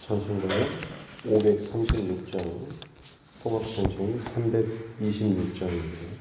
찬송가 536장, 통합찬송이 326장입니다.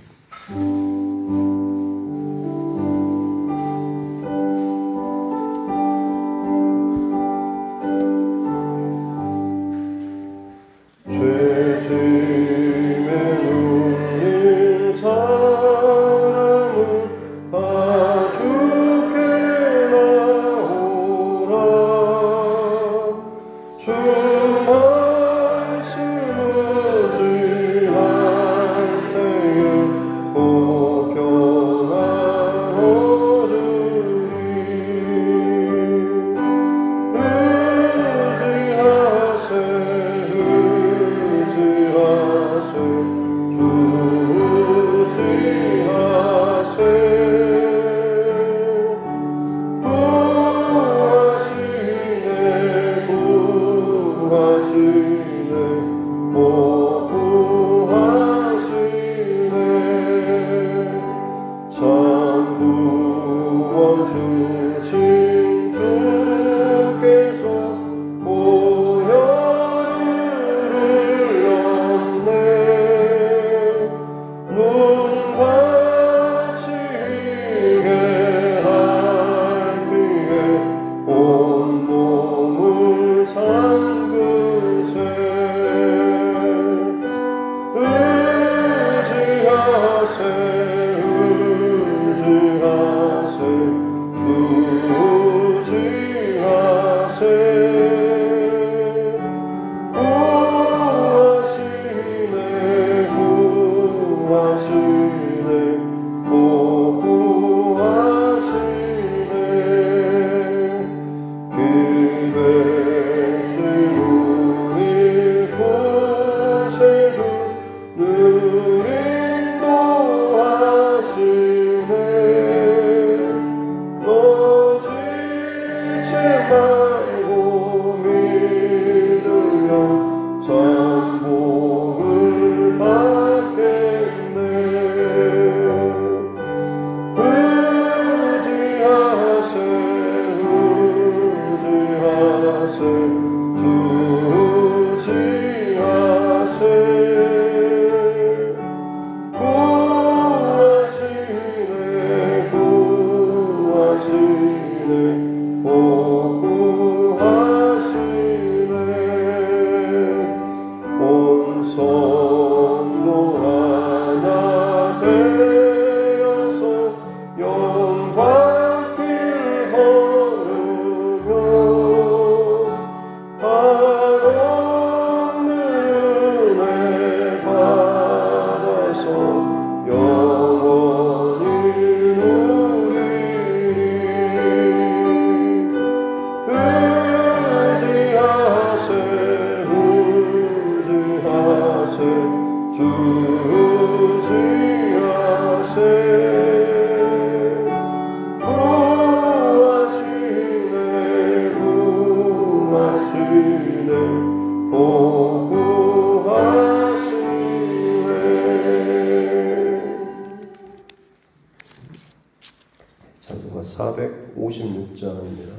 찬송가 456장입니다.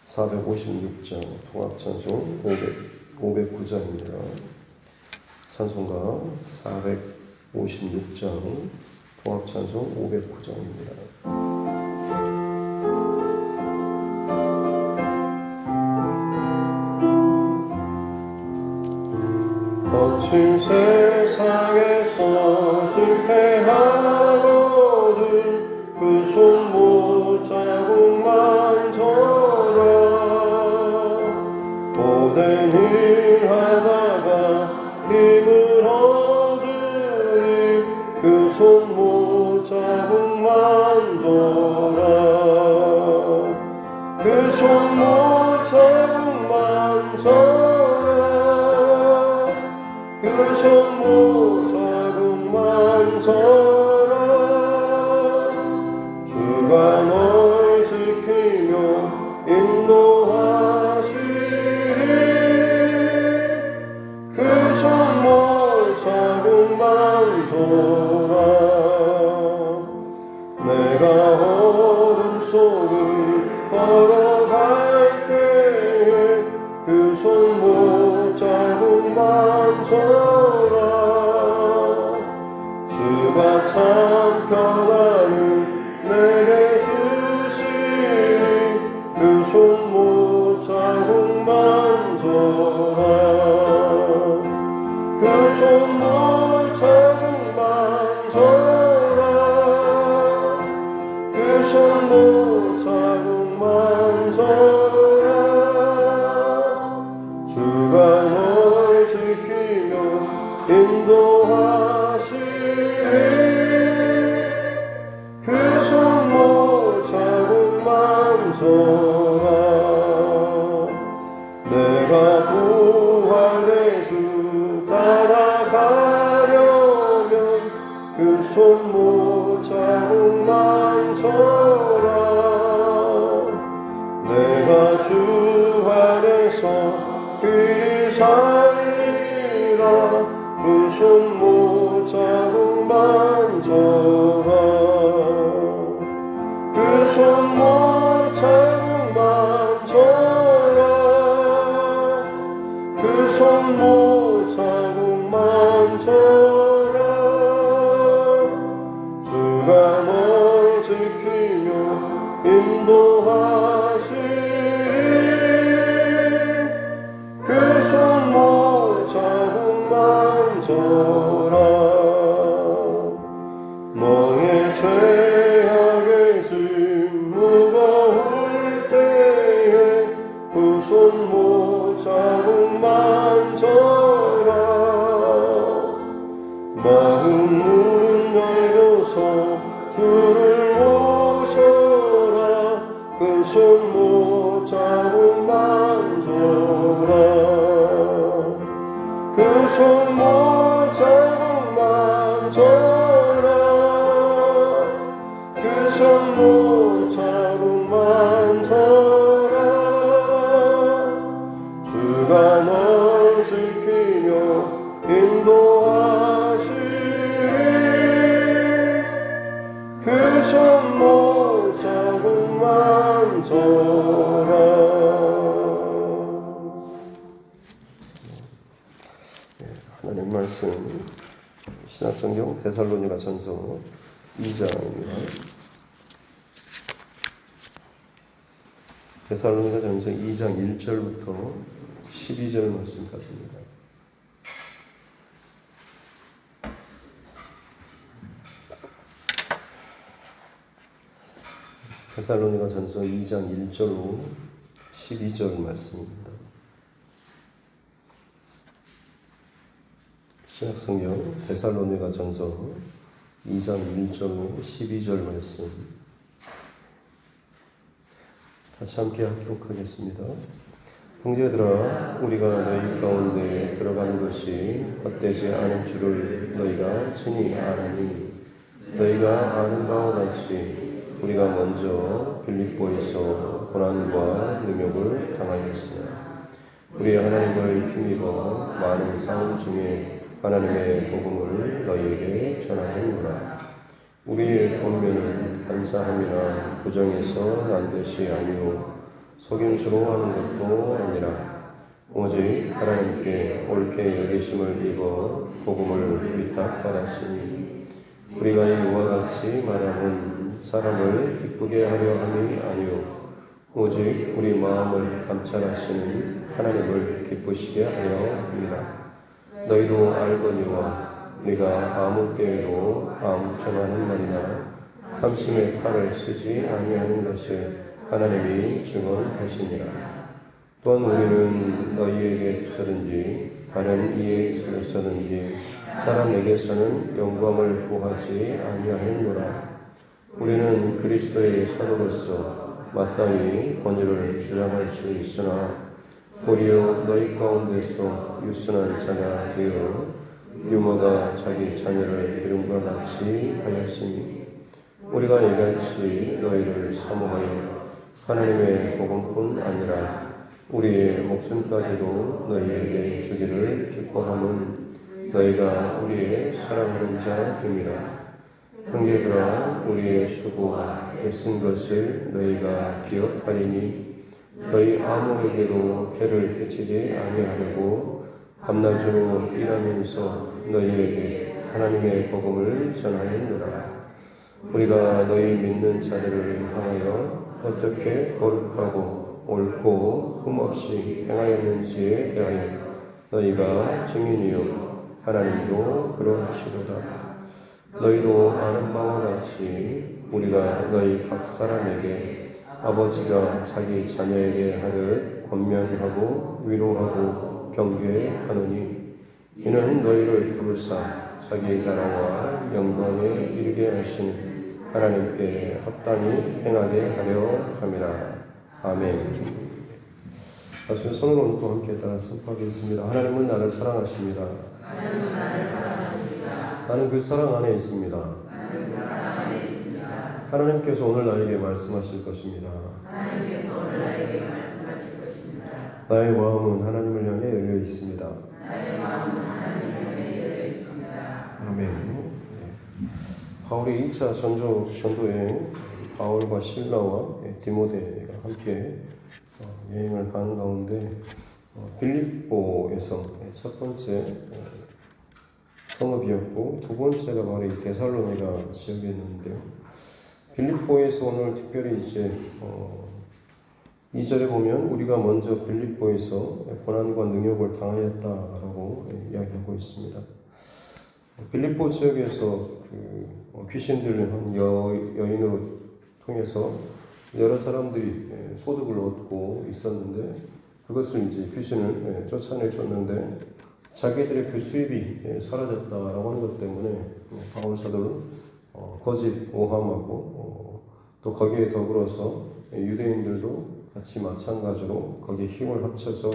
456장 통합찬송 509장입니다. 찬송가 456장 통합찬송 509장입니다. 거친 세상에서 실패하거든 그 손못 자국만 져라. 고된 일 하다가 힘을 얻으니 그 손못 자국만 져라. 그 손못 자국만 져라. 그 손못 자국만 져라. 주가 널 지키며 인도하시리. 그 손못 자국만 져라. 내가 어둠 속을 걸어갈 때에 그 참 평안을 내게 주시니 그 손못 자국 만져라 그 손못 자국 만져라 그 손못 자국 만져라 주가 널 지키며 인도하시리 그 손못 자국 만져라 내가 부활의 주 따라가려면 그 손못 자국 만져라 내가 주 안에서 그리 살리라 그 손못 자국 만져라 그 손못 자국 만져라 그 손못 자국 만져라 주가 널 지키며 인도하시리 그 손못 자국 만져라 너의 죄악의 짐 무거울 때에 그 손못 자국 만져라 마음 문 열고서 주를 모셔라 그 손못 자국 만져라 그 손못 자국 만져라 그 손못 자국 만져라 주가 널 지키며 인도하시리 그 손못 자국 만져라 하나님 말씀 신약성경 데살로니가 전서 2장입니다. 데살로니가 전서 2장 1절부터 12절 말씀까지입니다. 데살로니가 전서 2장 1절로 12절 말씀입니다. 신약성경 데살로니가 전서 2장 1절로 12절 말씀 같이 함께 합독하겠습니다. 형제들아 우리가 너희 가운데 들어가는 것이 헛되지 않은 줄을 너희가 친히 아나니 너희가 아는 바와 같이 우리가 먼저 빌립보에서 고난과 능욕을 당하였으나 우리 하나님을 힘입어 많은 싸움 중에 하나님의 복음을 너희에게 전하는구나. 우리의 권면은 단사함이나 부정해서 난 것이 아니오 속임수로 하는 것도 아니라 오직 하나님께 옳게 여기심을 입어 복음을 위탁받았으니 우리가 이와 같이 말하는 사람을 기쁘게 하려 함이 아니오 오직 우리 마음을 감찰하시는 하나님을 기쁘시게 하려 함이라. 너희도 알거니와 우리가 아무 때에도 아무처럼 말이나 탐심의 탈을 쓰지 아니하는 것을 하나님이 증언하시니라. 또한 우리는 너희에게서든지 다른 이에게서든지 사람에게서는 영광을 구하지 아니하였노라. 우리는 그리스도의 사도로서 마땅히 권위를 주장할 수 있으나 도리어 너희 가운데서 유순한 자가 되어 유모가 자기 자녀를 기름과 같이 하였으니 우리가 이같이 너희를 사모하여 하나님의 복음뿐 아니라 우리의 목숨까지도 너희에게 주기를 기뻐함은 너희가 우리의 사랑하는 자 됨이라. 형제들아 우리의 수고와 애쓴 것을 너희가 기억하리니 너희 아무에게도 해를 끼치지 아니하려고 밤낮으로 일하면서 너희에게 하나님의 복음을 전하였느라. 우리가 너희 믿는 자들을 향하여 어떻게 거룩하고 옳고 흠없이 행하였는지에 대하여 너희가 증인이요 하나님도 그러하시도다. 너희도 아는 바와 같이 우리가 너희 각 사람에게 아버지가 자기 자녀에게 하듯 권면하고 위로하고 경계하노니 이는 너희를 부르사 자기 나라와 영광에 이르게 하신 하나님께 합당히 행하게 하려 함이라. 아멘. 다시 손으로 또 함께 따라 선포하겠습니다. 하나님은 나를 사랑하십니다. 나는 그 사랑 안에 있습니다. 하나님께서 오늘 나에게 말씀하실 것입니다. 나의 마음은 하나님을 향해 열려 있습니다. 아멘. 바울이 2차 전도여행, 바울과 실라와 디모데가 함께 여행을 가는 가운데 빌립보에서 첫 번째 성읍이었고 두 번째가 바로 이 데살로니가 지역이었는데요. 빌립보에서 오늘 특별히 이제 2절에 보면 우리가 먼저 빌립보에서 고난과 능욕을 당하였다라고 이야기하고 있습니다. 빌립보 지역에서 귀신 들린 여인으로 통해서 여러 사람들이 소득을 얻고 있었는데 그것을 이제 귀신을 쫓아내줬는데 자기들의 그 수입이 사라졌다라고 하는 것 때문에 바울 사도를 거짓 오함하고 또 거기에 더불어서 유대인들도 같이 마찬가지로 거기에 힘을 합쳐서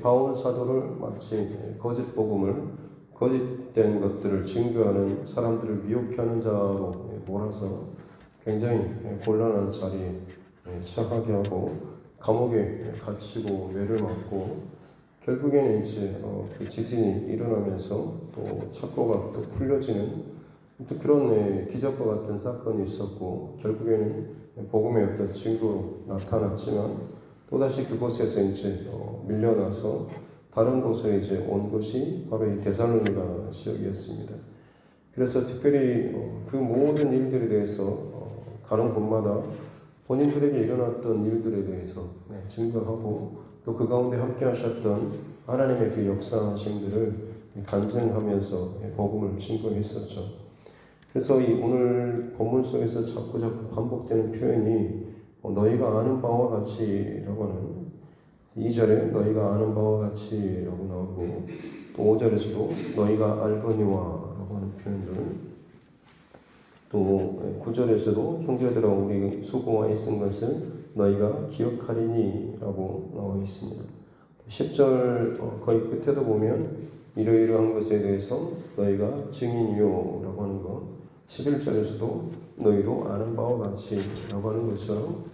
바울 사도를 마치 거짓 복음을 거짓된 것들을 증거하는 사람들을 미혹하는 자로 몰아서 굉장히 곤란한 자리에 처하게 하고 감옥에 갇히고 매를 맞고 결국에는 이제 그 지진이 일어나면서 또 착고가 또 풀려지는 또 그런 기적과 같은 사건이 있었고 결국에는 복음의 어떤 증거로 나타났지만 또다시 그곳에서 이제 밀려나서 다른 곳에 이제 온 것이 바로 이 데살로니가 지역이었습니다. 그래서 특별히 그 모든 일들에 대해서 가는 곳마다 본인들에게 일어났던 일들에 대해서 증거하고 또 그 가운데 함께 하셨던 하나님의 그 역사하심들을 간증하면서 복음을 증거했었죠. 그래서 이 오늘 본문 속에서 자꾸 반복되는 표현이 너희가 아는 바와 같이라고 하는 2절에 너희가 아는 바와 같이라고 나오고 또 5절에서도 너희가 알거니와 라고 하는 표현들 또 9절에서도 형제들아 우리 수고와 애쓴 것을 너희가 기억하리니 라고 나와 있습니다. 10절 거의 끝에도 보면 이러이러한 것에 대해서 너희가 증인이요 라고 하는 것 11절에서도 너희도 아는 바와 같이 라고 하는 것처럼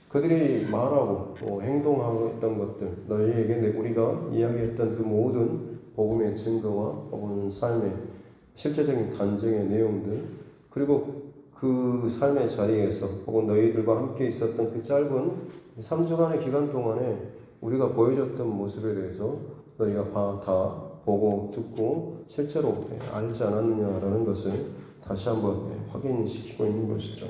그들이 말하고 또 행동하고 있던 것들 너희에게 우리가 이야기했던 그 모든 복음의 증거와 혹은 삶의 실제적인 간증의 내용들 그리고 그 삶의 자리에서 혹은 너희들과 함께 있었던 그 짧은 3주간의 기간 동안에 우리가 보여줬던 모습에 대해서 너희가 다 보고 듣고 실제로 알지 않았느냐라는 것을 다시 한번 확인시키고 있는 것이죠.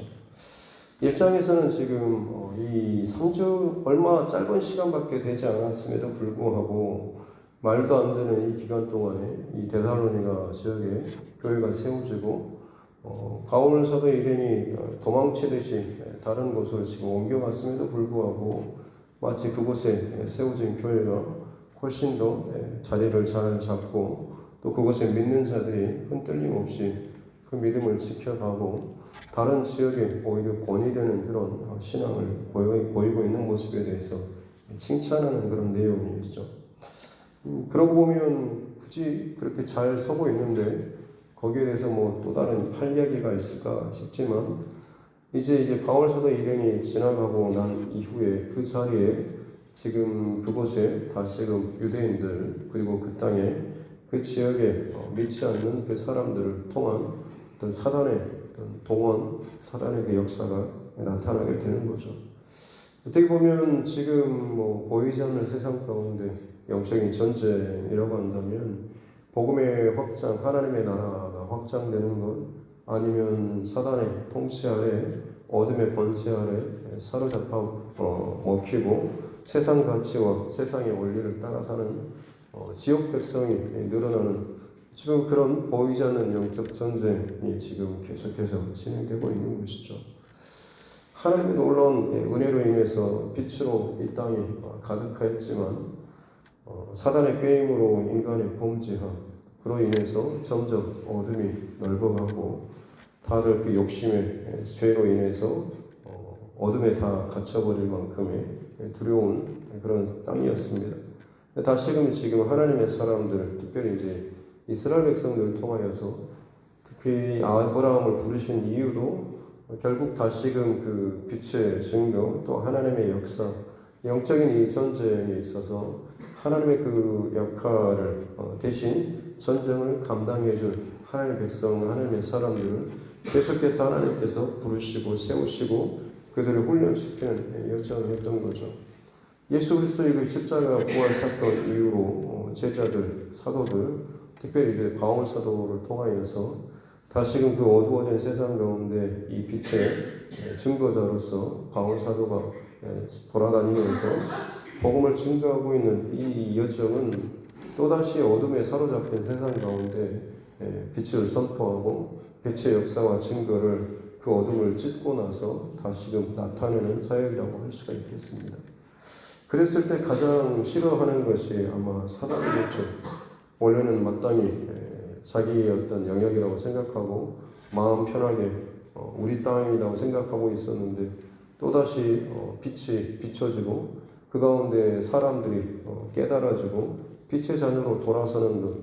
1장에서는 지금 이 3주 얼마 짧은 시간밖에 되지 않았음에도 불구하고 말도 안 되는 이 기간 동안에 이 데살로니가 지역에 교회가 세워지고 바울 사도 일행이 도망치듯이 다른 곳으로 지금 옮겨갔음에도 불구하고 마치 그곳에 세워진 교회가 훨씬 더 자리를 잘 잡고 또 그곳에 믿는 자들이 흔들림 없이 그 믿음을 지켜가고 다른 지역에 오히려 권위 되는 그런 신앙을 보이고 있는 모습에 대해서 칭찬하는 그런 내용이죠. 그러고 보면 굳이 그렇게 잘 서고 있는데 거기에 대해서 뭐 또 다른 할 이야기가 있을까 싶지만 이제 바울 사도 일행이 지나가고 난 이후에 그 자리에 지금 그곳에 다시금 유대인들 그리고 그 땅에 그 지역에 믿지 않는 그 사람들을 통한 어떤 사단의 어떤 동원, 사단의 그 역사가 나타나게 되는 거죠. 어떻게 보면 지금 보이지 않는 세상 가운데 영적인 전쟁이라고 한다면 복음의 확장, 하나님의 나라가 확장되는 것, 아니면 사단의 통치 아래, 어둠의 권세 아래 사로잡아 먹히고 세상 가치와 세상의 원리를 따라 사는 지역 백성이 늘어나는, 지금 그런 보이지 않는 영적 전쟁이 지금 계속해서 진행되고 있는 것이죠. 하나님의 놀라운 은혜로 인해서 빛으로 이 땅이 가득하였지만 사단의 꾀임으로 인간의 범죄와 그로 인해서 점점 어둠이 넓어가고 다들 그 욕심의 죄로 인해서 어둠에 다 갇혀버릴 만큼의 두려운 그런 땅이었습니다. 다시금 지금 하나님의 사람들, 특별히 이제 이스라엘 백성들을 통하여서 특히 아브라함을 부르신 이유도 결국 다시금 그 빛의 증거, 또 하나님의 역사, 영적인 이 전쟁에 있어서 하나님의 그 역할을 대신 전쟁을 감당해줄 하나님의 백성, 하나님의 사람들을 계속해서 하나님께서 부르시고 세우시고 그들을 훈련시키는 여정을 했던 거죠. 예수 그리스도의 그 십자가 부활 사건 이후로 제자들, 사도들, 특별히 이제 바울 사도를 통하여서 다시금 그 어두워진 세상 가운데 이 빛의 증거자로서 바울 사도가 돌아다니면서 복음을 증거하고 있는 이 여정은 또다시 어둠에 사로잡힌 세상 가운데 빛을 선포하고 빛의 역사와 증거를 그 어둠을 찢고 나서 다시금 나타내는 사역이라고 할 수가 있겠습니다. 그랬을 때 가장 싫어하는 것이 아마 사단이겠죠. 원래는 마땅히 자기의 어떤 영역이라고 생각하고 마음 편하게 우리 땅이라고 생각하고 있었는데 또다시 빛이 비춰지고 그 가운데 사람들이 깨달아지고 빛의 자녀로 돌아서는 것,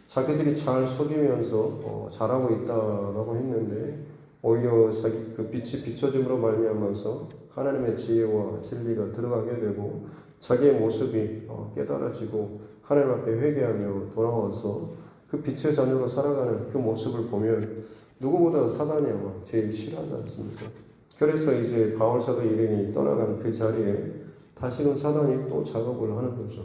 자기들이 잘 속이면서 잘하고 있다라고 했는데 오히려 자기 그 빛이 비춰짐으로 말미암아서 하나님의 지혜와 진리가 들어가게 되고 자기의 모습이 깨달아지고 하나님 앞에 회개하며 돌아와서 그 빛의 자녀로 살아가는 그 모습을 보면 누구보다 사단이 아마 제일 싫어하지 않습니까? 그래서 이제 바울 사도 일행이 떠나간 그 자리에 다시금 사단이 또 작업을 하는 거죠.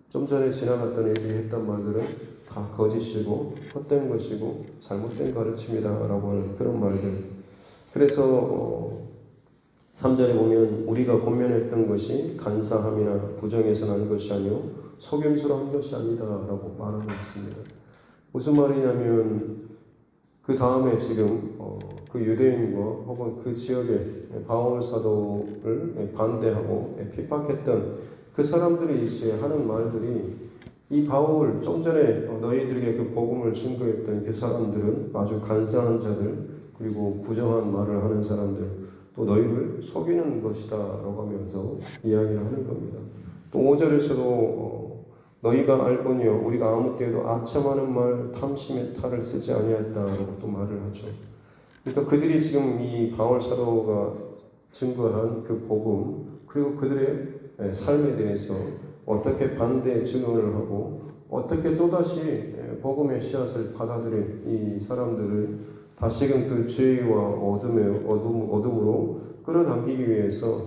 좀 전에 지나갔던 애들이 했던 말들은 다 거짓이고 헛된 것이고 잘못된 가르침이다라고 하는 그런 말들. 그래서 3절에 보면 우리가 권면했던 것이 간사함이나 부정에서 난 것이 아니요 속임수로 한 것이 아니다라고 말하고 있습니다. 무슨 말이냐면 그 다음에 지금 그 유대인과 혹은 그 지역의 바울 사도를 반대하고 핍박했던 그 사람들이 이제 하는 말들이 이 바울 좀 전에 너희들에게 그 복음을 증거했던 그 사람들은 아주 간사한 자들 그리고 부정한 말을 하는 사람들 또 너희를 속이는 것이다 라고 하면서 이야기를 하는 겁니다. 또 5절에서도 너희가 알거니와 우리가 아무 때에도 아첨하는 말 탐심의 탈을 쓰지 아니하였다라고 또 말을 하죠. 그러니까 그들이 지금 이 바울 사도가 증거한 그 복음 그리고 그들의 삶에 대해서 어떻게 반대 증언을 하고 어떻게 또다시 복음의 씨앗을 받아들인 이 사람들을 다시금 그 죄와 어둠으로 끌어당기기 위해서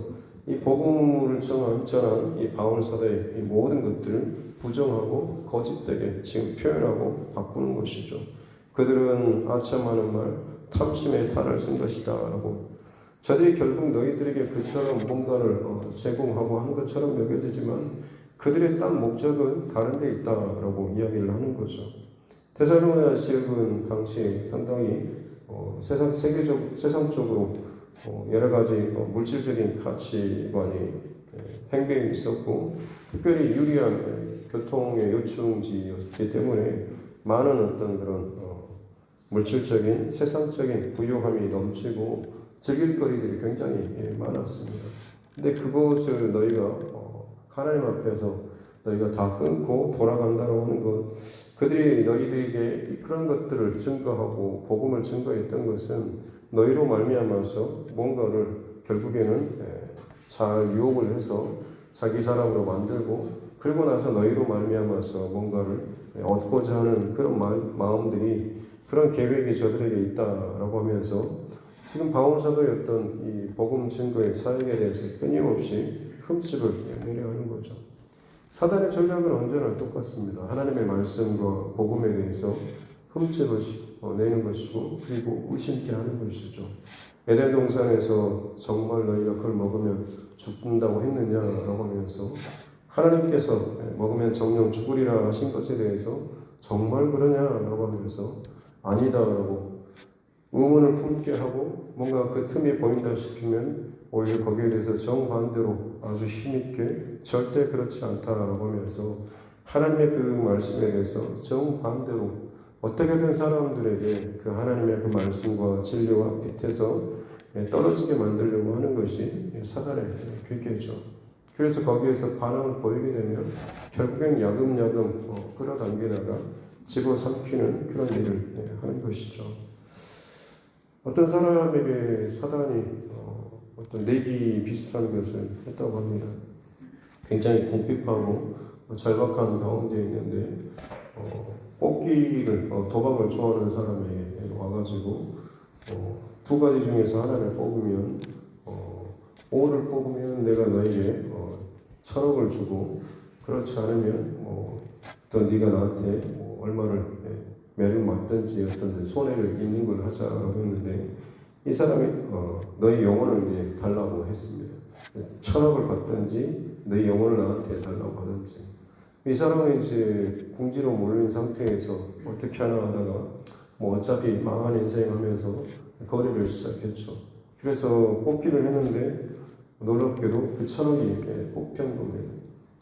이 복음을 전한 이 바울 사도의 이 모든 것들을 부정하고 거짓되게 지금 표현하고 바꾸는 것이죠. 그들은 아첨하는 말 탐심의 탈을 쓴 것이다 라고 저들이 결국 너희들에게 그처럼 뭔가를 제공하고 하는 것처럼 여겨지지만 그들의 딴 목적은 다른 데 있다라고 이야기를 하는 거죠. 데살로니가 지역은 당시 상당히 세상적으로 여러 가지 물질적인 가치관이 팽배해 있었고 특별히 유리한 교통의 요충지였기 때문에 많은 어떤 그런 물질적인 세상적인 부유함이 넘치고 즐길 거리들이 굉장히 많았습니다. 근데 그것을 너희가 하나님 앞에서 너희가 다 끊고 돌아간다고 하는 것, 그들이 너희들에게 그런 것들을 증거하고 복음을 증거했던 것은 너희로 말미암아서 뭔가를 결국에는 잘 유혹을 해서 자기 사람으로 만들고 그리고 나서 너희로 말미암아서 뭔가를 얻고자 하는 그런 마음들이 그런 계획이 저들에게 있다라고 하면서 지금 바울 사도였던 이 복음 증거의 사역에 대해서 끊임없이 흠집을 내려하는 거죠. 사단의 전략은 언제나 똑같습니다. 하나님의 말씀과 복음에 대해서 흠집을 내는 것이고 그리고 의심케 하는 것이죠. 에덴 동산에서 정말 너희가 그걸 먹으면 죽는다고 했느냐라고 하면서 하나님께서 먹으면 정령 죽으리라 하신 것에 대해서 정말 그러냐라고 하면서 아니다라고 의문을 품게 하고 뭔가 그 틈이 보인다 싶으면 오히려 거기에 대해서 정반대로 아주 힘있게 절대 그렇지 않다라고 하면서 하나님의 그 말씀에 대해서 정반대로 어떻게든 사람들에게 그 하나님의 그 말씀과 진리와 밑에서 떨어지게 만들려고 하는 것이 사단의 괴계죠. 그래서 거기에서 반응을 보이게 되면 결국엔 야금야금 끌어당기다가 집어삼키는 그런 일을 하는 것이죠. 어떤 사람에게 사단이 어떤 내기 비슷한 것을 했다고 합니다. 굉장히 궁핍하고 절박한 가운데 있는데 뽑기를 도박을 좋아하는 사람에게 와가지고 두 가지 중에서 하나를 뽑으면 5를 뽑으면 내가 너에게 1,000억을 주고 그렇지 않으면 또 네가 나한테 얼마를 매를 맞든지 어떤 손해를 입는 걸 하자라고 했는데 이 사람이 너의 영혼을 이제 달라고 했습니다. 1,000억을 받든지 너의 영혼을 나한테 달라고 하든지 이 사람은 이제 궁지로 몰린 상태에서 어떻게 하나 하다가 어차피 망한 인생 하면서 거래를 시작했죠. 그래서 뽑기를 했는데 놀랍게도 그 1,000억이 뽑힌 겁니다.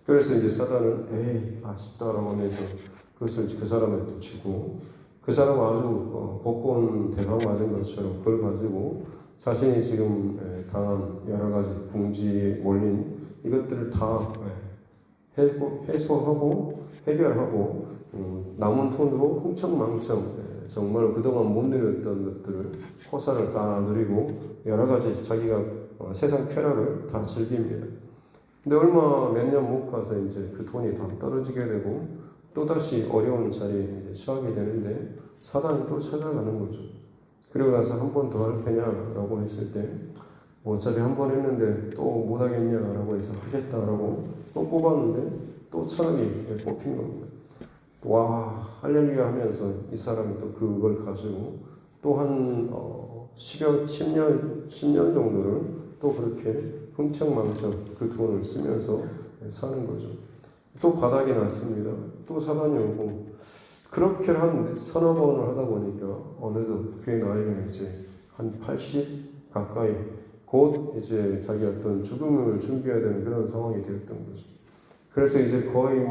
그래서 이제 사단은 에이 아쉽다라고 하면서 그것을 그 사람한테 주고 그 사람은 아주 복권 대박 맞은 것처럼 그걸 가지고 자신이 지금 당한 여러 가지 궁지에 몰린 이것들을 다 해소하고 해결하고 남은 돈으로 흥청망청 정말 그동안 못 누렸던 것들을 호사를 다 누리고 여러 가지 자기가 세상 쾌락을 다 즐깁니다. 근데 얼마 몇 년 못 가서 이제 그 돈이 다 떨어지게 되고 또다시 어려운 자리에 처하게 되는데 사단이 또 찾아가는 거죠. 그리고 나서 한 번 더 할 테냐라고 했을 때 어차피 한 번 했는데 또 못하겠냐라고 해서 하겠다라고 또 뽑았는데 또 1,000억이 뽑힌 겁니다. 와 할렐루야 하면서 이 사람이 또 그걸 가지고 또 한 10년 정도를 또 그렇게 흥청망청 그 돈을 쓰면서 사는 거죠. 또 바닥이 났습니다. 또 사단이 오고 그렇게 한 서너 번을 하다 보니까 어느덧 그의 나이가 이제 한 80 가까이 곧 이제 자기 어떤 죽음을 준비해야 되는 그런 상황이 되었던 거죠. 그래서 이제 거의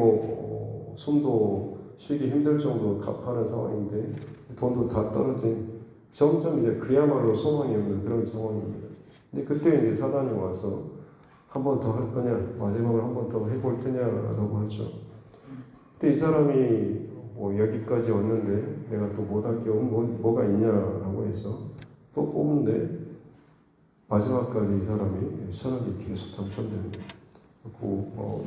숨도 쉬기 힘들 정도로 갑하는 상황인데 돈도 다 떨어진 점점 이제 그야말로 소망이 없는 그런 상황입니다. 근데 그때 이제 사단이 와서 한 번 더 할 거냐, 마지막으로 한 번 더 해볼 거냐라고 하죠. 근데 이 사람이 여기까지 왔는데 내가 또 못할 게 뭐가 있냐라고 해서 또 뽑는데 마지막까지 이 사람이 1,000억이 계속 당첨됩니다.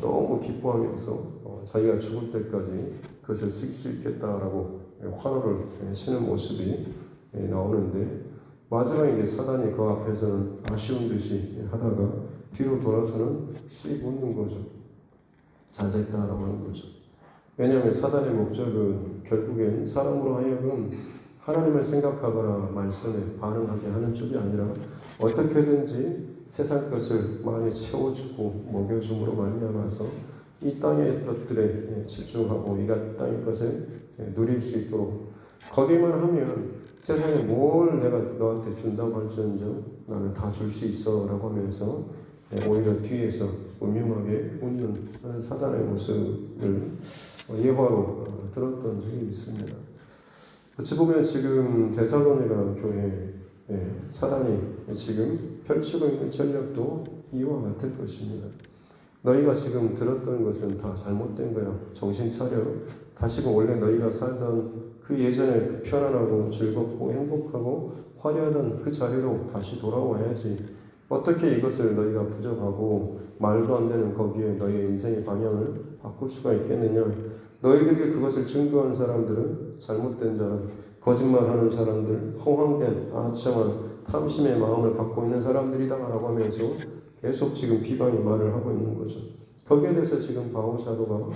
너무 기뻐하면서 자기가 죽을 때까지 그것을 쓸 수 있겠다라고 환호를 쉬는 모습이 나오는데 마지막에 사단이 그 앞에서는 아쉬운 듯이 하다가 뒤로 돌아서는 씩 웃는 거죠. 잘 됐다라고 하는 거죠. 왜냐하면 사단의 목적은 결국엔 사람으로 하여금 하나님을 생각하거나 말씀에 반응하게 하는 쪽이 아니라 어떻게든지 세상 것을 많이 채워주고 먹여줌으로 말미암아서 이 땅의 것들에 집중하고 이 땅의 것을 누릴 수 있도록 거기만 하면 세상에 뭘 내가 너한테 준다고 할지언정 나는 다 줄 수 있어 라고 하면서 오히려 뒤에서 음흉하게 웃는 사단의 모습을 예화로 들었던 적이 있습니다. 어찌 보면 지금 데살로니가 교회에 사단이 지금 펼치고 있는 전략도 이와 같을 것입니다. 너희가 지금 들었던 것은 다 잘못된 거야. 정신 차려. 다시금 원래 너희가 살던 그 예전에 그 편안하고 즐겁고 행복하고 화려하던 그 자리로 다시 돌아와야지. 어떻게 이것을 너희가 부정하고 말도 안 되는 거기에 너희의 인생의 방향을 바꿀 수가 있겠느냐. 너희들에게 그것을 증거한 사람들은 잘못된 자라, 거짓말하는 사람들, 허황된 아첨한 탐심의 마음을 갖고 있는 사람들이다 라고 하면서 계속 지금 비방의 말을 하고 있는 거죠. 거기에 대해서 지금 바울 사도가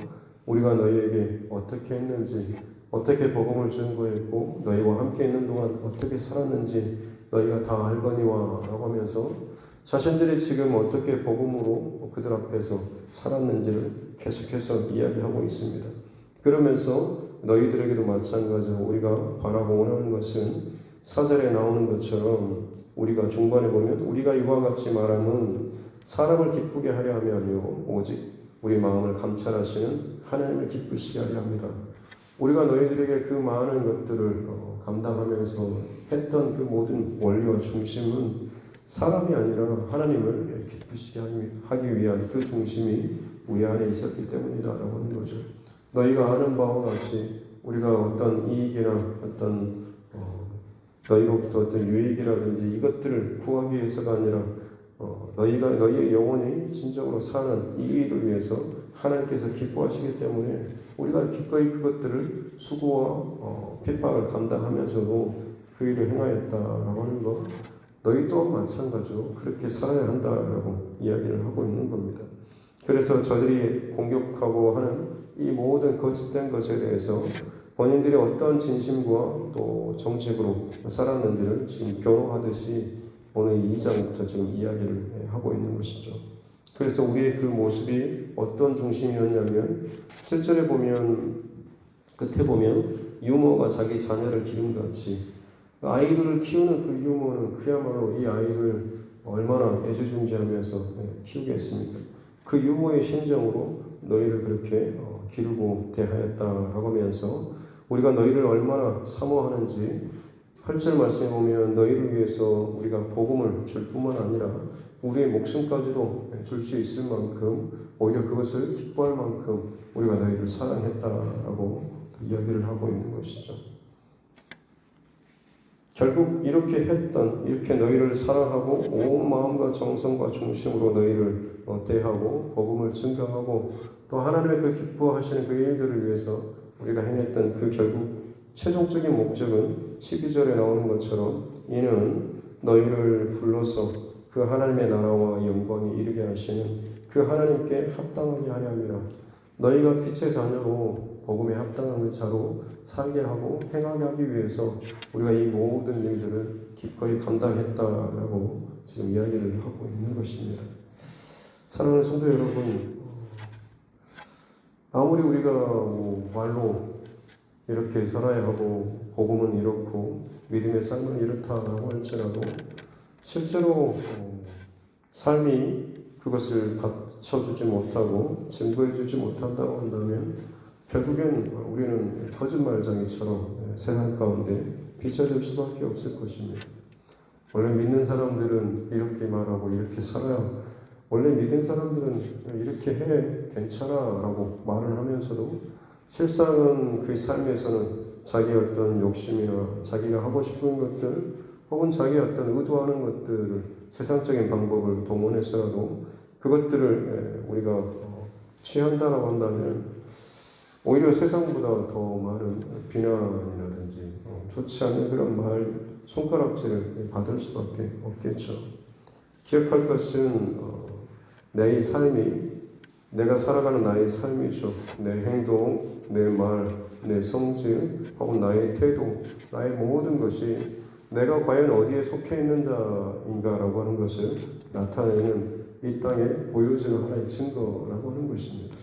우리가 너희에게 어떻게 했는지 어떻게 복음을 증거했고 너희와 함께 있는 동안 어떻게 살았는지 너희가 다 알거니와 라고 하면서 자신들이 지금 어떻게 복음으로 그들 앞에서 살았는지를 계속해서 이야기하고 있습니다. 그러면서 너희들에게도 마찬가지로 우리가 바라고 원하는 것은 4절에 나오는 것처럼 우리가 중반에 보면 우리가 이와 같이 말함은 사람을 기쁘게 하려 함이 아니요 오직 우리 마음을 감찰하시는 하나님을 기쁘시게 하려 합니다. 우리가 너희들에게 그 많은 것들을 감당하면서 했던 그 모든 원리와 중심은 사람이 아니라 하나님을 기쁘시게 하기 위한 그 중심이 우리 안에 있었기 때문이다라고 하는 거죠. 너희가 아는 바와 같이 우리가 어떤 이익이나 어떤 너희로부터 어떤 유익이라든지 이것들을 구하기 위해서가 아니라 너희의 영혼이 진정으로 사는 이 일을 위해서 하나님께서 기뻐하시기 때문에 우리가 기꺼이 그것들을 수고와 핍박을 감당하면서도 그 일을 행하였다라고 하는 것, 너희 또한 마찬가지로 그렇게 살아야 한다라고 이야기를 하고 있는 겁니다. 그래서 저들이 공격하고 하는 이 모든 거짓된 것에 대해서 본인들이 어떤 진심과 또 정책으로 살았는지를 지금 변호하듯이 오늘 2장부터 지금 이야기를 하고 있는 것이죠. 그래서 우리의 그 모습이 어떤 중심이었냐면 7절에 보면 끝에 보면 유모가 자기 자녀를 기름같이 아이를 키우는 그 유모는 그야말로 이 아이를 얼마나 애지중지하면서 키우겠습니까? 그 유모의 심정으로 너희를 그렇게 기르고 대하였다라고 하면서 우리가 너희를 얼마나 사모하는지 8절 말씀에 보면 너희를 위해서 우리가 복음을 줄 뿐만 아니라 우리의 목숨까지도 줄 수 있을 만큼 오히려 그것을 기뻐할 만큼 우리가 너희를 사랑했다라고 이야기를 하고 있는 것이죠. 결국 이렇게 너희를 사랑하고 온 마음과 정성과 중심으로 너희를 대하고 복음을 증거하고 또 하나님의 그 기뻐하시는 그 일들을 위해서 우리가 행했던 그 결국 최종적인 목적은 12절에 나오는 것처럼 이는 너희를 불러서 그 하나님의 나라와 영광에 이르게 하시는 그 하나님께 합당하게 하려 함이라. 너희가 빛의 자녀로 복음에 합당한 자로 살게 하고 행하게 하기 위해서 우리가 이 모든 일들을 기꺼이 감당했다라고 지금 이야기를 하고 있는 것입니다. 사랑하는 성도 여러분, 아무리 우리가 말로 이렇게 살아야 하고 복음은 이렇고 믿음의 삶은 이렇다라고 할지라도 실제로 삶이 그것을 받쳐주지 못하고 증거해주지 못한다고 한다면 결국엔 우리는 거짓말쟁이처럼 세상 가운데 비춰질 수밖에 없을 것입니다. 원래 믿는 사람들은 이렇게 말하고 이렇게 살아야, 원래 믿는 사람들은 이렇게 해 괜찮아 라고 말을 하면서도 실상은 그 삶에서는 자기의 어떤 욕심이나 자기가 하고 싶은 것들 혹은 자기의 어떤 의도하는 것들을 세상적인 방법을 동원해서라도 그것들을 우리가 취한다라고 한다면 오히려 세상보다 더 많은 비난이라든지 좋지 않은 그런 말, 손가락질을 받을 수밖에 없겠죠. 기억할 것은 내 삶이, 내가 살아가는 나의 삶이죠. 내 행동, 내 말, 내 성질, 혹은 나의 태도, 나의 모든 것이 내가 과연 어디에 속해 있는 자인가라고 하는 것을 나타내는 이 땅에 보여주는 하나의 증거라고 하는 것입니다.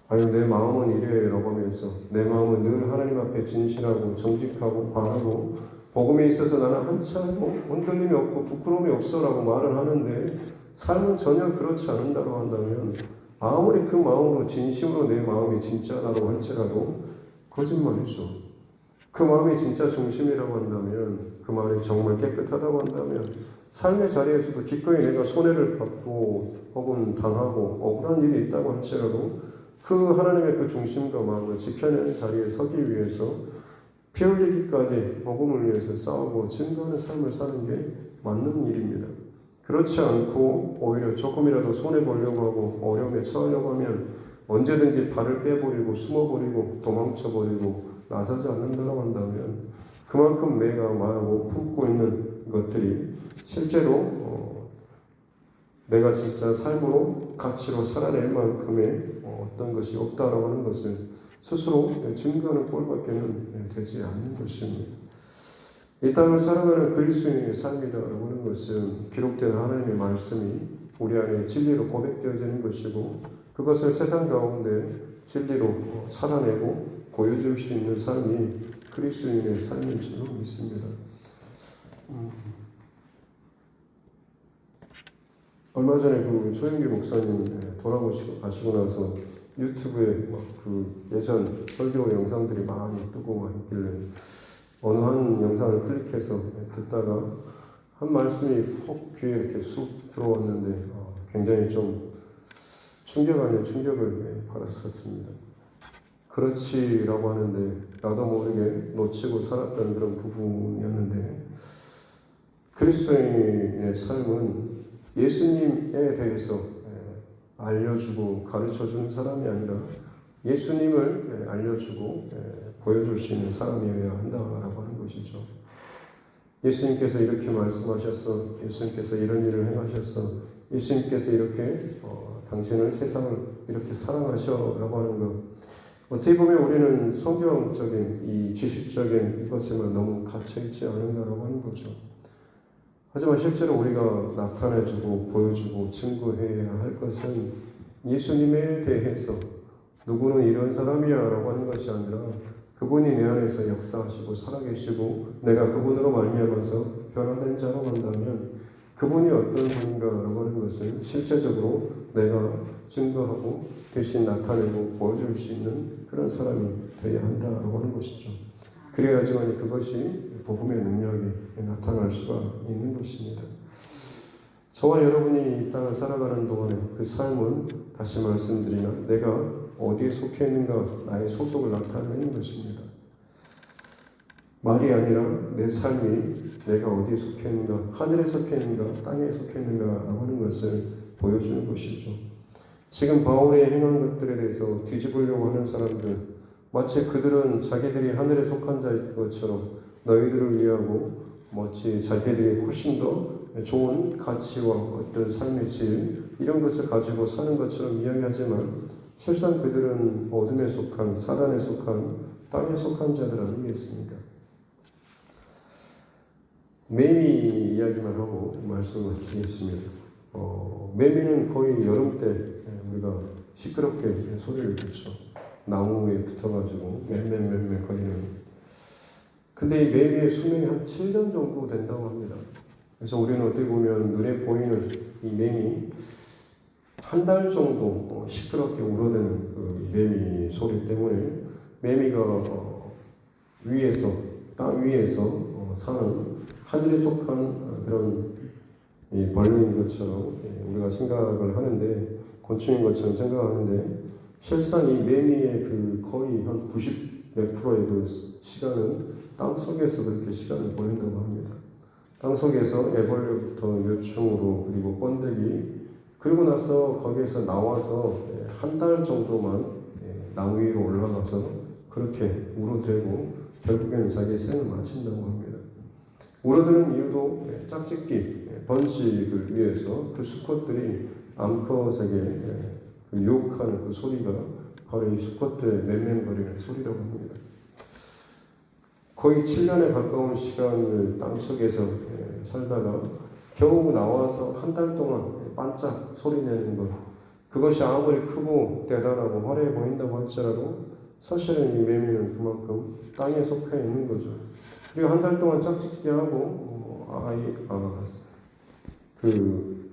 과연 내 마음은 이래라고 하면서 내 마음은 늘 하나님 앞에 진실하고 정직하고 바라고 복음에 있어서 나는 한참도 흔들림이 없고 부끄러움이 없어라고 말을 하는데 삶은 전혀 그렇지 않는다고 한다면 아무리 그 마음으로 진심으로 내 마음이 진짜라고 할지라도 거짓말이죠. 그 마음이 진짜 중심이라고 한다면 그 마음이 정말 깨끗하다고 한다면 삶의 자리에서도 기꺼이 내가 손해를 받고 혹은 당하고 억울한 일이 있다고 할지라도 그 하나님의 그 중심과 마음을 지켜내는 자리에 서기 위해서 피 흘리기까지 복음을 위해서 싸우고 증거하는 삶을 사는 게 맞는 일입니다. 그렇지 않고 오히려 조금이라도 손해보려고 하고 어려움에 처하려고 하면 언제든지 발을 빼버리고 숨어버리고 도망쳐버리고 나서지 않는다고 한다면 그만큼 내가 말하고 품고 있는 것들이 실제로 내가 진짜 삶으로 가치로 살아낼 만큼의 어떤 것이 없다라고 하는 것을 스스로 증거하는 꼴밖에는 되지 않는 것입니다. 이 땅을 살아가는 그리스도인의 삶이다라고 하는 것은 기록된 하나님의 말씀이 우리 안에 진리로 고백되어지는 것이고 그것을 세상 가운데 진리로 살아내고 보여줄 수 있는 삶이 그리스도인의 삶인 줄 믿습니다. 얼마 전에 그 조영기 목사님 돌아가시고 나서 유튜브에 그 예전 설교 영상들이 많이 뜨고 있길래 어느 한 영상을 클릭해서 듣다가 한 말씀이 훅 귀에 이렇게 쑥 들어왔는데 굉장히 좀 충격 아닌 충격을 받았었습니다. 그렇지라고 하는데 나도 모르게 놓치고 살았던 그런 부분이었는데 그리스도인의 삶은 예수님에 대해서 알려주고 가르쳐주는 사람이 아니라 예수님을 알려주고 보여줄 수 있는 사람이어야 한다라고 하는 것이죠. 예수님께서 이렇게 말씀하셨어. 예수님께서 이런 일을 행하셨어. 예수님께서 이렇게 당신을 세상을 이렇게 사랑하셔라고 하는 것. 어떻게 보면 우리는 성경적인 이 지식적인 이것에만 너무 갇혀있지 않은가라고 하는 거죠. 하지만 실제로 우리가 나타내주고 보여주고 증거해야 할 것은 예수님에 대해서 누구는 이런 사람이야 라고 하는 것이 아니라 그분이 내 안에서 역사하시고 살아계시고 내가 그분으로 말미암아서 변화된 자로 간다면 그분이 어떤 분인가 라고 하는 것을 실제적으로 내가 증거하고 대신 나타내고 보여줄 수 있는 그런 사람이 되어야 한다라고 하는 것이죠. 그래야지만 그것이 복음의 능력이 나타날 수가 있는 것입니다. 저와 여러분이 이 땅을 살아가는 동안에 그 삶은 다시 말씀드리나 내가 어디에 속해 있는가 나의 소속을 나타내는 것입니다. 말이 아니라 내 삶이 내가 어디에 속해 있는가, 하늘에 속해 있는가, 땅에 속해 있는가 하는 것을 보여주는 것이죠. 지금 바울이 행한 것들에 대해서 뒤집으려고 하는 사람들, 마치 그들은 자기들이 하늘에 속한 자일 것처럼 너희들을 위하고 마치 자기들이 훨씬 더 좋은 가치와 어떤 삶의 질 이런 것을 가지고 사는 것처럼 이야기하지만 실상 그들은 어둠에 속한 사단에 속한 땅에 속한 자들 아니겠습니까? 매미 이야기만 하고 말씀을 마치겠습니다. 매미는 거의 여름 때 우리가 시끄럽게 소리를 듣죠. 나무에 붙어가지고 멜멜멜멜 거리는. 근데 이 매미의 수명이 한 7년 정도 된다고 합니다. 그래서 우리는 어떻게 보면 눈에 보이는 이 매미 한 달 정도 시끄럽게 울어대는 그 매미 소리 때문에 매미가 위에서 땅 위에서 사는 하늘에 속한 그런 벌레인 것처럼 우리가 생각을 하는데 곤충인 것처럼 생각하는데 실상 이 매미의 그 거의 한 90 몇 프로의 그 시간은 땅 속에서 그렇게 시간을 보낸다고 합니다. 땅 속에서 애벌레부터 요충으로 그리고 번데기 그리고 나서 거기에서 나와서 한 달 정도만 나무 위로 올라가서 그렇게 울어대고 결국에는 자기의 생을 마친다고 합니다. 울어대는 이유도 짝짓기, 번식을 위해서 그 수컷들이 암컷에게 그 유혹하는 그 소리가 바로 이 수컷들의 맴맴거리는 소리라고 합니다. 거의 7년에 가까운 시간을 땅속에서 살다가 겨우 나와서 한 달 동안 반짝 소리내는 것 그것이 아무리 크고 대단하고 화려해 보인다고 할지라도 사실은 이 매미는 그만큼 땅에 속해 있는 거죠. 그리고 한 달 동안 짝짓기 하고 그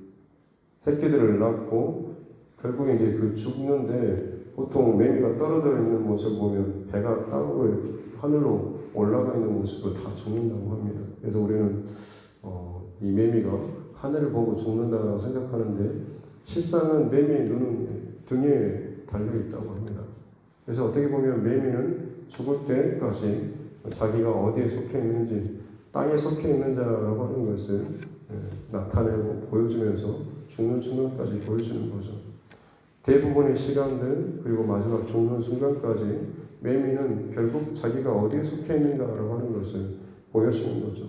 새끼들을 낳고 결국에 이제 그 죽는데 보통 매미가 떨어져 있는 모습을 보면 배가 땅으로 이렇게 하늘로 올라가 있는 모습을 다 죽는다고 합니다. 그래서 우리는 이 매미가 하늘을 보고 죽는다고 생각하는데 실상은 매미의 눈은 등에 달려있다고 합니다. 그래서 어떻게 보면 매미는 죽을 때까지 자기가 어디에 속해 있는지 땅에 속해 있는 자라고 하는 것을 나타내고 보여주면서 죽는 순간까지 보여주는 거죠. 대부분의 시간들 그리고 마지막 죽는 순간까지 매미는 결국 자기가 어디에 속해 있는가라고 하는 것을 보여주는 거죠.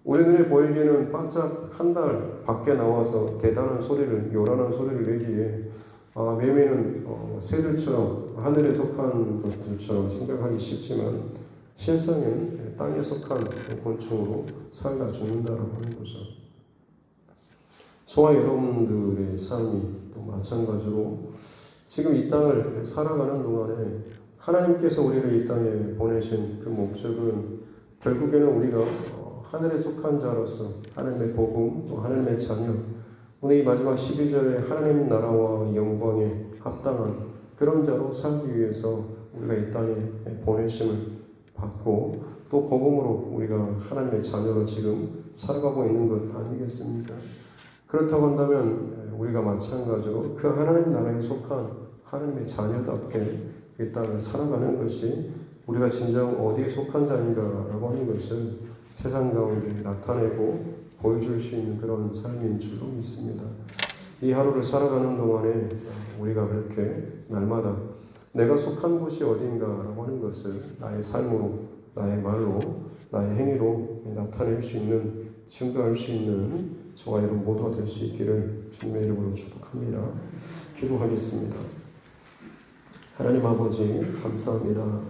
우리 눈에 보이기에는 반짝 한 달 밖에 나와서 대단한 소리를 요란한 소리를 내기에 매매는 새들처럼 하늘에 속한 것들처럼 생각하기 쉽지만 실상은 땅에 속한 곤충으로 살다 죽는다라고 하는 거죠. 저와 여러분들의 삶이 또 마찬가지로 지금 이 땅을 살아가는 동안에 하나님께서 우리를 이 땅에 보내신 그 목적은 결국에는 우리가 하늘에 속한 자로서 하나님의 복음, 또 하나님의 자녀, 오늘 이 마지막 12절에 하나님 나라와 영광에 합당한 그런 자로 살기 위해서 우리가 이 땅에 보내심을 받고 또 복음으로 우리가 하나님의 자녀로 지금 살아가고 있는 것 아니겠습니까? 그렇다고 한다면 우리가 마찬가지로 그 하나님 나라에 속한 하나님의 자녀답게 이 땅을 살아가는 것이 우리가 진정 어디에 속한 자인가라고 하는 것을 세상 가운데 나타내고 보여줄 수 있는 그런 삶인 줄로 믿습니다. 이 하루를 살아가는 동안에 우리가 그렇게 날마다 내가 속한 곳이 어딘가라고 하는 것을 나의 삶으로, 나의 말로, 나의 행위로 나타낼 수 있는, 증거할 수 있는 저와 여러분 모두가 될 수 있기를 주님의 이름으로 축복합니다. 기도하겠습니다. 하나님 아버지 감사합니다.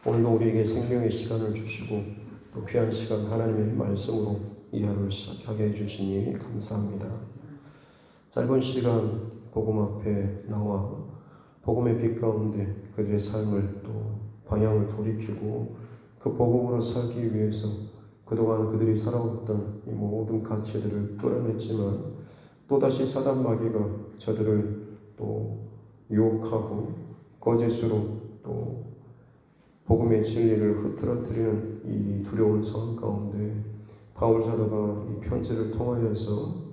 오늘도 우리에게 생명의 시간을 주시고 또 귀한 시간 하나님의 말씀으로 이 하루를 시작하게 해주시니 감사합니다. 짧은 시간 복음 앞에 나와 복음의 빛 가운데 그들의 삶을 또 방향을 돌이키고 그 복음으로 살기 위해서 그동안 그들이 살아왔던 이 모든 가치들을 끌어냈지만 또다시 사단 마귀가 저들을 또 유혹하고 거짓으로 또 복음의 진리를 흐트러뜨리는 이 두려운 상황 가운데 바울 사도가 이 편지를 통하여서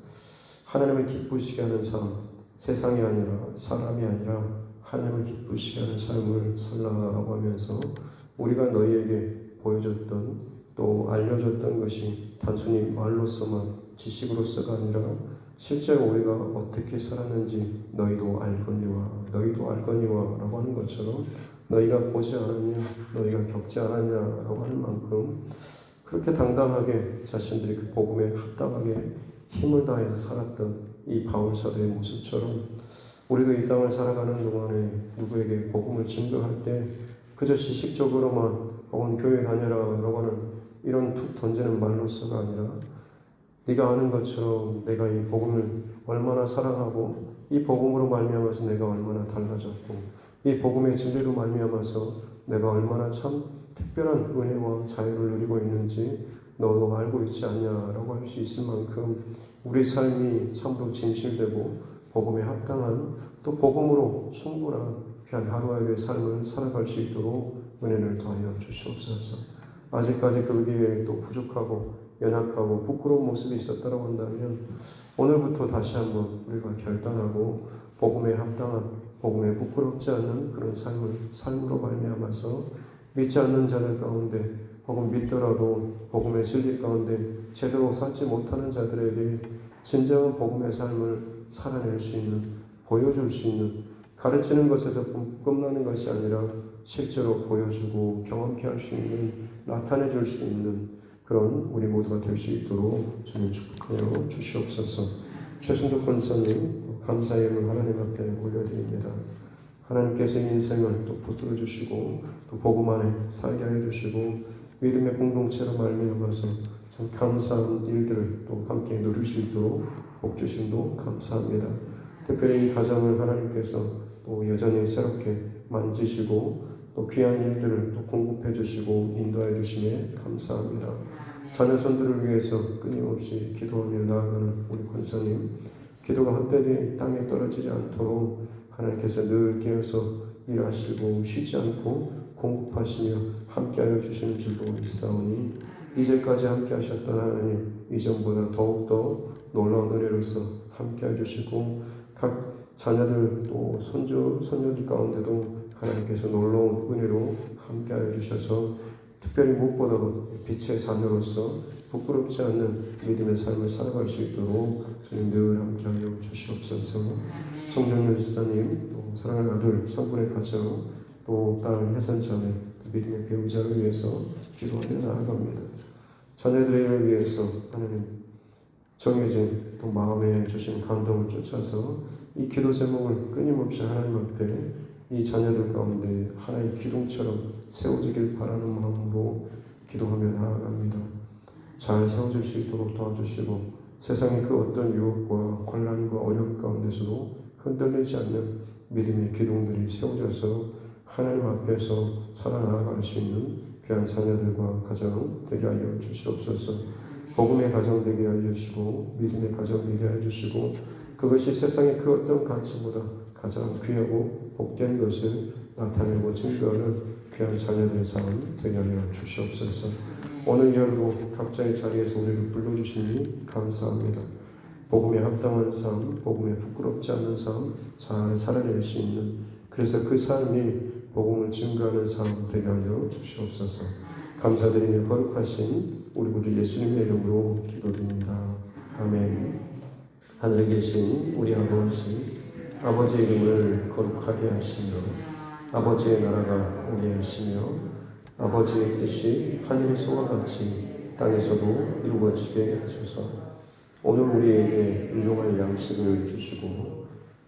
하나님을 기쁘시게 하는 삶, 세상이 아니라 사람이 아니라 하나님을 기쁘시게 하는 삶을 살라라고 하면서 우리가 너희에게 보여줬던 또 알려줬던 것이 단순히 말로서만 지식으로서가 아니라 실제로 우리가 어떻게 살았는지 너희도 알거니와 라고 하는 것처럼 너희가 보지 않았냐, 너희가 겪지 않았냐라고 하는 만큼 그렇게 당당하게 자신들이 그 복음에 합당하게 힘을 다해서 살았던 이 바울 사도의 모습처럼 우리도 이 땅을 살아가는 동안에 누구에게 복음을 증거할 때 그저 지식적으로만 혹은 교회 다녀라라고 하는 이런 툭 던지는 말로서가 아니라 네가 아는 것처럼 내가 이 복음을 얼마나 사랑하고 이 복음으로 말미암아서 내가 얼마나 달라졌고 이 복음의 진리로 말미암아서 내가 얼마나 참 특별한 은혜와 자유를 누리고 있는지 너도 알고 있지 않냐라고 할 수 있을 만큼 우리 삶이 참으로 진실되고 복음에 합당한 또 복음으로 충분한 귀한 하루하루의 삶을 살아갈 수 있도록 은혜를 더하여 주시옵소서. 아직까지 그게 또 부족하고 연약하고 부끄러운 모습이 있었다고 한다면 오늘부터 다시 한번 우리가 결단하고 복음에 합당한 복음에 부끄럽지 않는 그런 삶으로 말미암아서 믿지 않는 자들 가운데 혹은 믿더라도 복음의 진리 가운데 제대로 살지 못하는 자들에게 진정한 복음의 삶을 살아낼 수 있는, 보여줄 수 있는, 가르치는 것에서 끝나는 것이 아니라 실제로 보여주고 경험케 할 수 있는, 나타내 줄 수 있는 그런 우리 모두가 될 수 있도록 주님 축복하여 주시옵소서. 최순덕 권사님 감사의 예물 하나님 앞에 올려드립니다. 하나님께서 인생을 또 붙들어 주시고 또 복음 안에 살게 하여 주시고 믿음의 공동체로 말미암아서 참 감사한 일들을 또 함께 누릴 수 있도록 복 주심도 감사합니다. 특별히 이 가정을 하나님께서 또 여전히 새롭게 만지시고 또 귀한 일들을 또 공급해 주시고 인도해 주심에 감사합니다. 자녀손들을 위해서 끊임없이 기도하며 나아가는 우리 권사님, 기도가 헛되이 땅에 떨어지지 않도록 하나님께서 늘 깨어서 일하시고 쉬지 않고 공급하시며 함께하여 주시는 줄로 믿사오니 이제까지 함께하셨던 하나님, 이전보다 더욱더 놀라운 은혜로서 함께해 주시고 각 자녀들 또 손녀들 가운데도 하나님께서 놀라운 은혜로 함께하여 주셔서 특별히 무엇보다도 빛의 자녀로서 부끄럽지 않는 믿음의 삶을 살아갈 수 있도록 주님 늘 함께하여 주시옵소서. 송정렬 집사님, 또 사랑하는 아들 성분의 가정, 또 딸 혜선자매 믿음의 배우자를 위해서 기도하며 나아갑니다. 자녀들을 위해서 하나님 정해진 또 마음에 주신 감동을 쫓아서 이 기도 제목을 끊임없이 하나님 앞에 이 자녀들 가운데 하나의 기둥처럼 세워지길 바라는 마음으로 기도하며 나아갑니다. 잘 세워질 수 있도록 도와주시고 세상의 그 어떤 유혹과 혼란과 어려움 가운데서도 흔들리지 않는 믿음의 기둥들이 세워져서 하나님 앞에서 살아나갈 수 있는 귀한 자녀들과 가정 되게 하여 주시옵소서. 복음의 가정 되게 하여 주시고 믿음의 가정 되게 하여 주시고 그것이 세상의 그 어떤 가치보다 가장 귀하고 복된 것을 나타내고 증거하는 귀한 자녀들의 삶 되게 하여 주시옵소서. 오늘 하루도 각자의 자리에서 우리를 불러주시니 감사합니다. 복음에 합당한 삶, 복음에 부끄럽지 않는 삶 잘 살아낼 수 있는 그래서 그 삶이 복음을 증거하는 삶 되게 하여 주시옵소서. 감사드리며 거룩하신 우리 구주 예수님의 이름으로 기도드립니다. 아멘. 하늘에 계신 우리 아버지의 이름을 거룩하게 하시며 아버지의 나라가 오게 하시며 아버지의 뜻이 하늘에서와 같이 땅에서도 이루어지게 하소서. 오늘 우리에게 일용할 양식을 주시고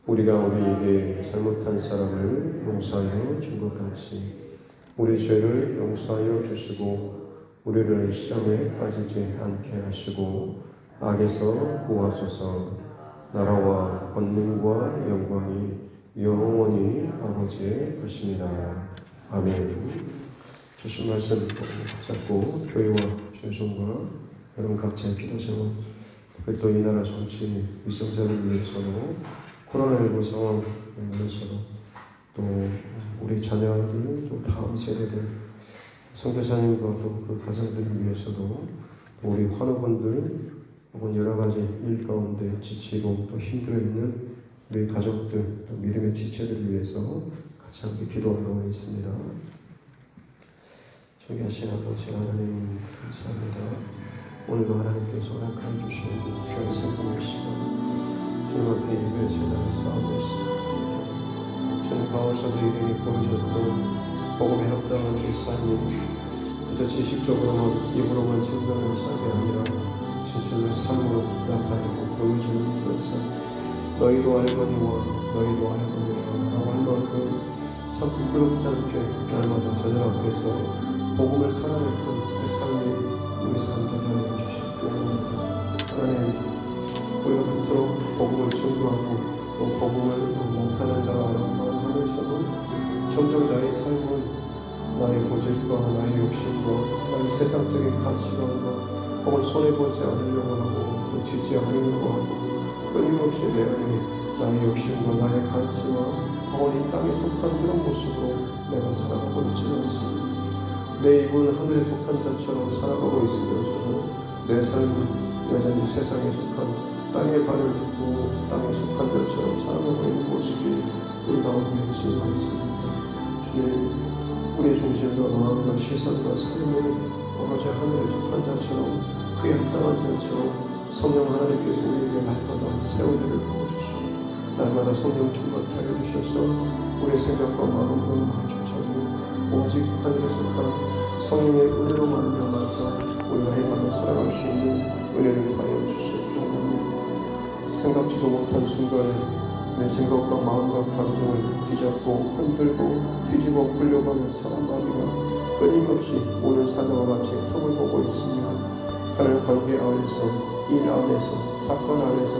우리가 우리에게 잘못한 사람을 용서하여 준 것 같이 우리 죄를 용서하여 주시고 우리를 시험에 빠지지 않게 하시고 악에서 구하소서. 나라와 권능과 영광이 영원히 아버지의 것입니다. 아멘. 주신 말씀 붙잡고 교회와 주중과 여러분 각자의 기도 제목 또 이 나라 정치 위성자를 위해서도 코로나19 상황을 위해서도 또 우리 자녀들 또 다음 세대들 선교사님과 또 그 가정들을 위해서도 또 우리 환우분들 혹은 여러 가지 일 가운데 지치고 또 힘들어 있는 우리 가족들 또 믿음의 지체들을 위해서 같이 함께 기도하고 있습니다. 존귀하신 아버지 하나님 감사합니다. 오늘도 하나님께서 허락하여 주신 귀한 생명의 시간 주님 앞에 예배 제단을 쌓아내 시작합니다. 주님 가운데서도 이름이 보여줬던 복음에 합당한 이 삶이 그저 지식적으로만 입으로만 증거하는 삶이 아니라 진실의 삶으로 나타내고 보여주는 그런 삶 너희도 알거니와 너희도 알거니와 라고 할 만큼 참 부끄럽지 않게 날마다 저녁 앞에서 복음을 살아냈던 그 삶이 우리 삶 되게 하여 주시기 원합니다. 하나님 우리가 그토록 복음을 증거하고 또 복음을 나타낸다라는 말 하면서도 점점 나의 삶은 나의 고집과 나의 욕심과 나의 세상적인 가치관과 혹은 손해보지 않으려고 하고 또 지지 않으려고 하고 끊임없이 내 안에 나의 욕심과 나의 가치와 혹은 이 땅에 속한 그런 모습으로 내가 살아가고 있지는 않습니다. 내 입은 하늘에 속한 자처럼 살아가고 있으면서도 내 삶은 여전히 세상에 속한 땅에 발을 딛고 땅에 속한 자처럼 살아가고 있는 모습이 우리 가운데 증거가 있습니다. 주님 우리의 중심과 마음과 시선과 삶을 아버지 하늘에 속한 자처럼 그에 합당한 자처럼 성령 하나님께서 우리에게 날마다 세우기를 도와주시고 날마다 성령 충만하여 주셔서 우리의 생각과 마음과 가르쳐주고 오직 하늘에 속한 성령의 은혜로 말미암아서 우리가 행하며 살아갈 수 있는 은혜를 하여 주시옵고 생각지도 못한 순간에 내 생각과 마음과 감정을 뒤잡고 흔들고 뒤집어 엎으려고 하는 사람 마귀가 끊임없이 오늘 사자와 같이 틈을 보고 있으며 하나님 관계 안에서 일 안에서 사건 안에서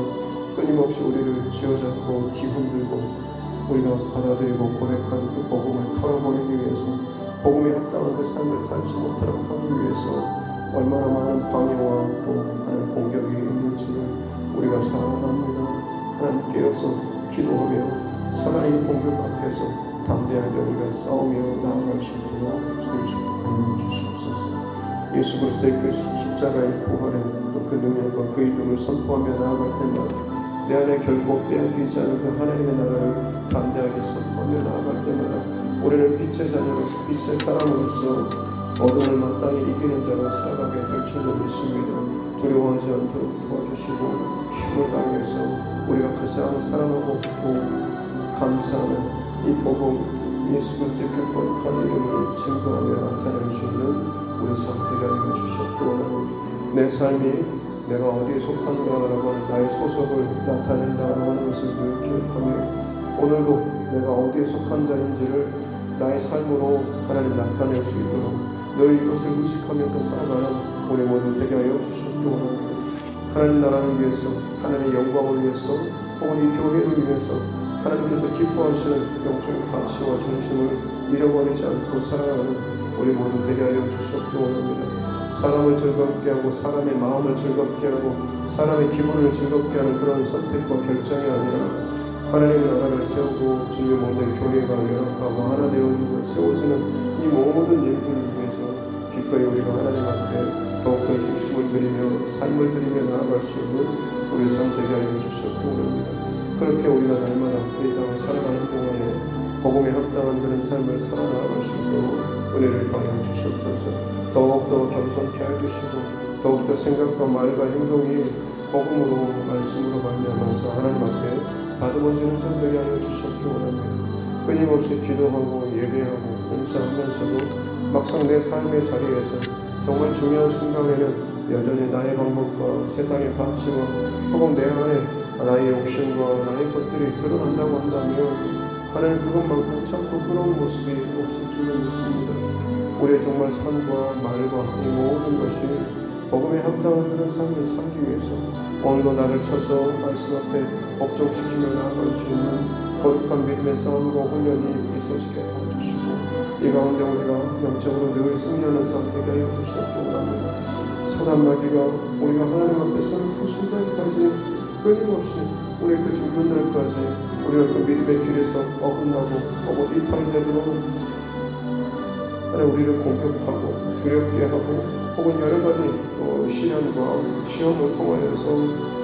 끊임없이 우리를 쥐어잡고 뒤흔들고 우리가 받아들이고 고백한 그 복음을 털어버리기 위해서 복음에 합당한 그 삶을 살지 못하도록 하기 위해서 얼마나 많은 방해와 또 하나님 공격이 있는지를 우리가 잘 압니다. 하나님 깨어서 기도하며 살아있는 공격 앞에서 담대하게 우리가 싸우며 나아갈 수 있도록 주님 축복하여 주시옵소서. 예수 그리스도의 그 십자가의 부활에 또 그 능력과 그 이름을 선포하며 나아갈 때마다 내 안에 결코 빼앗기지 않은 그 하나님의 나라를 담대하게 선포하며 나아갈 때마다 우리는 빛의 자녀로서 빛의 사람으로서 어둠을 마땅히 이기는 자로 살아가게 될 줄로 믿습니다. 두려워하지 않도록 도와주시고 힘을 다해서 우리가 가장 사랑하고 감사하는 이 복음 예수 그리스도의 그 거룩한 이름을 증거하며 나타낼 수 있는 우리 삶 되게 하여 주시옵고 내 삶이 내 내가 어디에 속한가라고 하는 나의 소속을 나타낸다라고 하는 것을 늘 기억하며 오늘도 내가 어디에 속한 자인지를 나의 삶으로 하나님 나타낼 수 있도록 늘 이것을 의식하면서 살아가는 우리 모두 되게 하여 주시기 원합니다. 하나님 나라를 위해서, 하나님의 영광을 위해서, 혹은 이 교회를 위해서 하나님께서 기뻐하시는 영적인 가치와 중심을 잃어버리지 않고 살아가는 우리 모두 되게 하여 주시기 원합니다. 사람을 즐겁게 하고 사람의 마음을 즐겁게 하고 사람의 기분을 즐겁게 하는 그런 선택과 결정이 아니라 하나님의 나라를 세우고 주님의 몸된 교회가 연합하고 하나 되어주고 세워지는 이 모든 일들을 위해서 기꺼이 우리가 하나님 앞에 더욱더 중심을 드리며 삶을 드리며 나아갈 수 있는 우리 삶 되게 하여 주셨기 원합니다. 그렇게 우리가 날마다 이 땅을 살아가는 동안에 복음에 합당한 그런 삶을 살아나갈 수 있도록 은혜를 받아 주시옵소서. 더욱더 겸손케 해주시고 더욱더 생각과 말과 행동이 복음으로 말씀으로 말미암아서 하나님 앞에 다듬어지는 점 되게 하여 주셨기 원합니다. 끊임없이 기도하고 예배하고 봉사하면서도 막상 내 삶의 자리에서 정말 중요한 순간에는 여전히 나의 방법과 세상의 가치와 혹은 내 안에 나의 욕심과 나의 것들이 드러난다고 한다면 하나님 그것만큼 참 부끄러운 모습이 없을 줄을 믿습니다. 우리의 정말 삶과 말과 이 모든 것이 복음에 합당한 그런 삶을 살기 위해서 오늘도 나를 쳐서 말씀 앞에 복종시키며 나아갈 수 있는 거룩한 믿음의 싸움과 훈련이 있어지게 해주시고 이 가운데 우리가 영적으로 늘 승리하는 삶 되게 하여 주시옵기 원합니다. 선한 마귀가 우리가 하나님 앞에 서는 그 순간까지 끊임없이 우리 그 죽는 날까지 우리가 그 믿음의 길에서 어긋나고 혹은 이탈되도록 우리를 공격하고 두렵게 하고 혹은 여러 가지 시련과 시험을 통하여서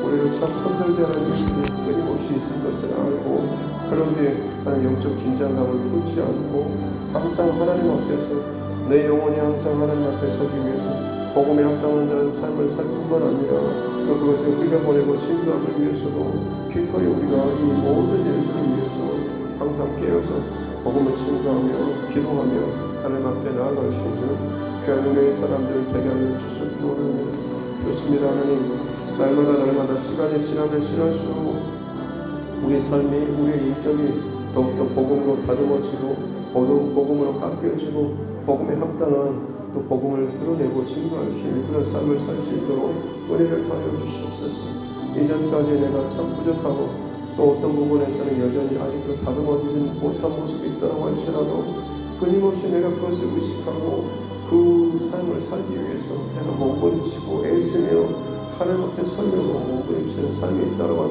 우리를 참 흔들게 하는 일들이 끊임없이 있을 것을 알고 그런데 영적 긴장감을 풀지 않고 항상 하나님 앞에서 내 영혼이 항상 하나님 앞에 서기 위해서 복음에 합당한 삶을 살 뿐만 아니라 또 그것을 흘려보내고 증거하기 위해서도 기꺼이 우리가 이 모든 일들을 위해서 항상 깨어서 복음을 증거하며 기도하며 하나님 앞에 나아갈 수 있는 귀한 은혜의 사람들 되게 하여 주시기 원합니다. 그렇습니다. 하나님 날마다 시간이 지나면 지날수록 우리 삶이 우리의 인격이 더욱더 복음으로 다듬어지고 복음으로 깎여지고 복음에 합당한 또 복음을 드러내고 증거할 수 있는 그런 삶을 살 수 있도록 은혜를 다하여 주시옵소서. 이전까지 내가 참 부족하고 또 어떤 부분에서는 여전히 아직도 다듬어지지 못한 모습이 있다고 할지라도 끊임없이 내가 그것을 의식하고 그 삶을 살기 위해서 내가 몸부림치고 애쓰며 하나님 앞에 설명하고 몸부림치는 삶이 있다고